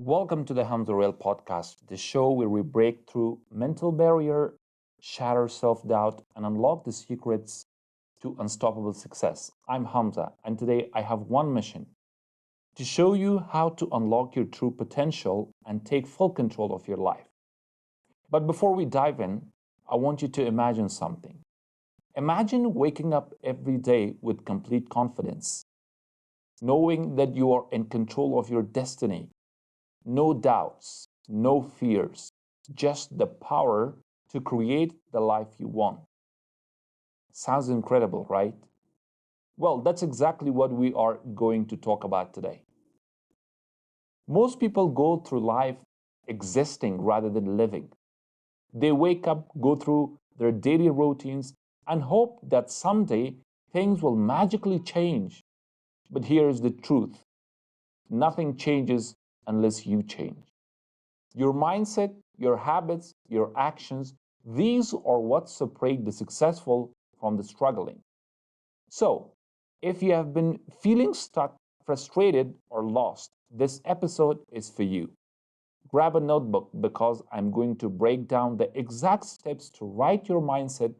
Welcome to the Hamza Real Podcast, the show where we break through mental barrier, shatter self-doubt, and unlock the secrets to unstoppable success. I'm Hamza, and today I have one mission: to show you how to unlock your true potential and take full control of your life. But before we dive in, I want you to imagine something. Imagine waking up every day with complete confidence, knowing that you are in control of your destiny. No doubts, no fears, just the power to create the life you want. Sounds incredible, right? Well, that's exactly what we are going to talk about today. Most people go through life existing rather than living. They wake up, go through their daily routines, and hope that someday things will magically change. But here's the truth: nothing changes unless you change. Your mindset, your habits, your actions, these are what separate the successful from the struggling. So, if you have been feeling stuck, frustrated, or lost, this episode is for you. Grab a notebook because I'm going to break down the exact steps to right your mindset,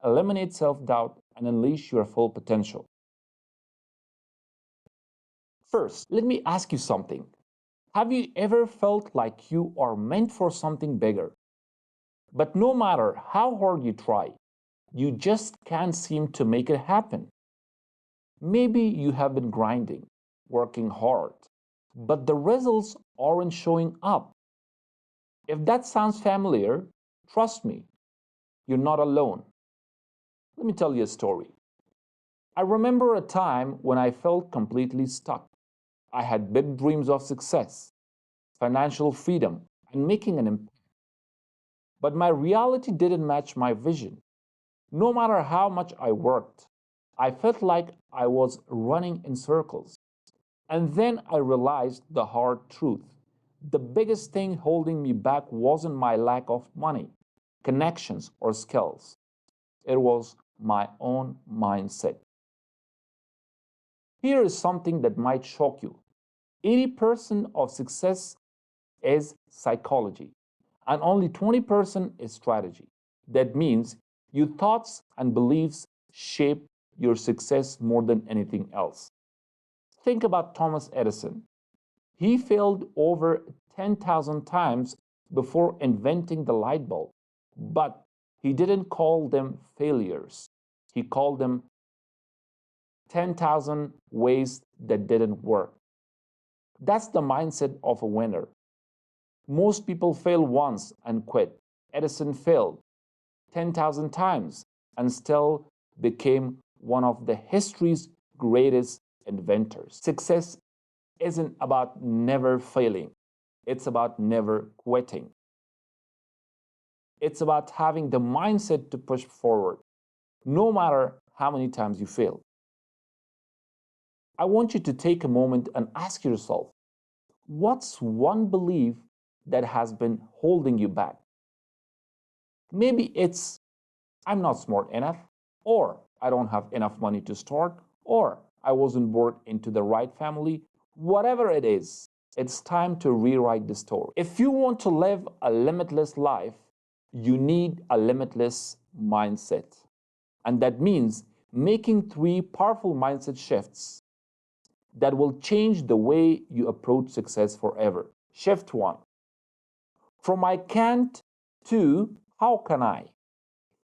eliminate self doubt, and unleash your full potential. First, let me ask you something. Have you ever felt like you are meant for something bigger, but no matter how hard you try, you just can't seem to make it happen? Maybe you have been grinding, working hard, but the results aren't showing up. If that sounds familiar, trust me, you're not alone. Let me tell you a story. I remember a time when I felt completely stuck. I had big dreams of success, financial freedom, and making an impact. But my reality didn't match my vision. No matter how much I worked, I felt like I was running in circles. And then I realized the hard truth. The biggest thing holding me back wasn't my lack of money, connections, or skills. It was my own mindset. Here is something that might shock you: 80% of success is psychology, and only 20% is strategy. That means your thoughts and beliefs shape your success more than anything else. Think about Thomas Edison. He failed over 10,000 times before inventing the light bulb, but he didn't call them failures. He called them 10,000 ways that didn't work. That's the mindset of a winner. Most people fail once and quit. Edison failed 10,000 times and still became one of the history's greatest inventors. Success isn't about never failing, it's about never quitting. It's about having the mindset to push forward, no matter how many times you fail. I want you to take a moment and ask yourself, what's one belief that has been holding you back? Maybe it's, I'm not smart enough, or I don't have enough money to start, or I wasn't born into the right family. Whatever it is, it's time to rewrite the story. If you want to live a limitless life, you need a limitless mindset. And that means making three powerful mindset shifts that will change the way you approach success forever. Shift one: from I can't to how can I?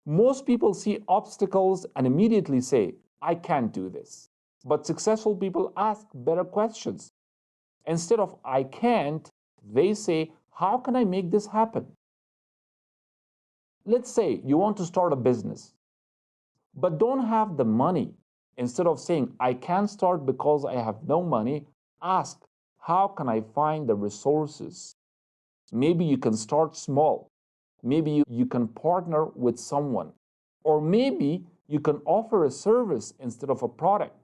Most people see obstacles and immediately say, I can't do this. But successful people ask better questions. Instead of I can't, they say, how can I make this happen? Let's say you want to start a business, but don't have the money. Instead of saying, I can't start because I have no money, ask, how can I find the resources? Maybe you can start small. Maybe you can partner with someone. Or maybe you can offer a service instead of a product.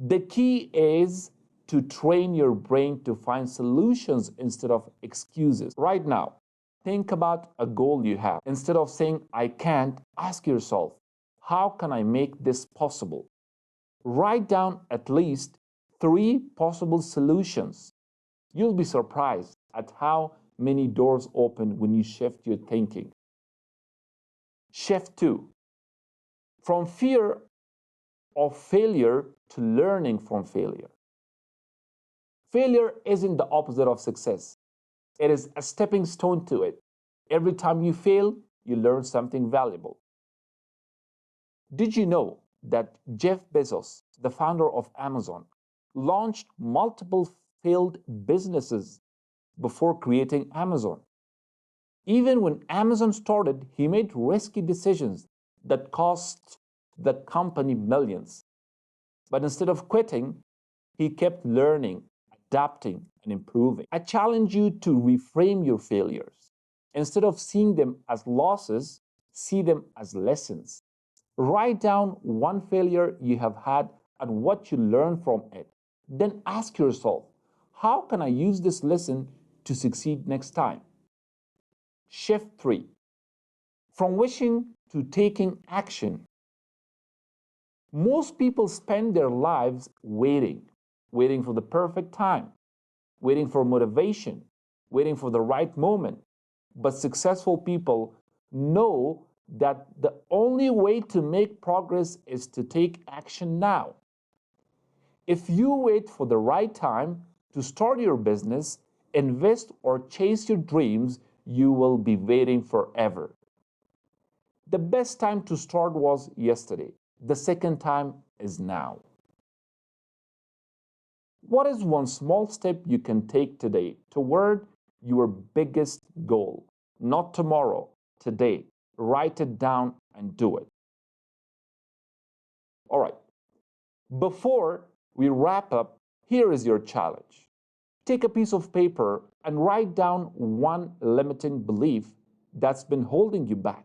The key is to train your brain to find solutions instead of excuses. Right now, think about a goal you have. Instead of saying, I can't, ask yourself, how can I make this possible? Write down at least three possible solutions. You'll be surprised at how many doors open when you shift your thinking. Shift 2, from fear of failure to learning from failure. Failure isn't the opposite of success. It is a stepping stone to it. Every time you fail, you learn something valuable. Did you know that Jeff Bezos, the founder of Amazon, launched multiple failed businesses before creating Amazon? Even when Amazon started, he made risky decisions that cost the company millions. But instead of quitting, he kept learning, adapting, and improving. I challenge you to reframe your failures. Instead of seeing them as losses, see them as lessons. Write down one failure you have had and what you learned from it. Then ask yourself, how can I use this lesson to succeed next time? Shift 3, from wishing to taking action. Most people spend their lives waiting for the perfect time, waiting for motivation, waiting for the right moment. But successful people know that the only way to make progress is to take action now. If you wait for the right time to start your business, invest, or chase your dreams, you will be waiting forever. The best time to start was yesterday. The second time is now. What is one small step you can take today toward your biggest goal? Not tomorrow, today. Write it down and do it. All right. Before we wrap up, here is your challenge. Take a piece of paper and write down one limiting belief that's been holding you back.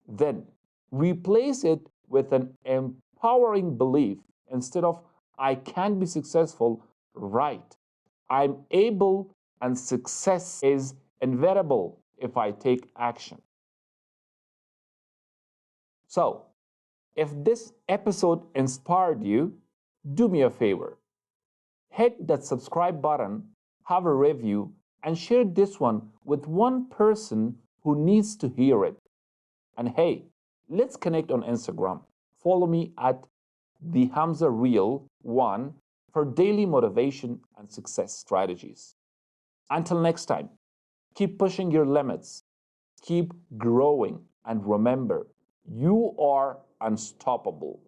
Then replace it with an empowering belief. Instead of I can be successful, write I'm able and success is inevitable if I take action. So, if this episode inspired you, do me a favor. Hit that subscribe button, have a review, and share this one with one person who needs to hear it. And hey, let's connect on Instagram. Follow me at the Hamza Real 1 for daily motivation and success strategies. Until next time, keep pushing your limits, keep growing, and remember, you are unstoppable.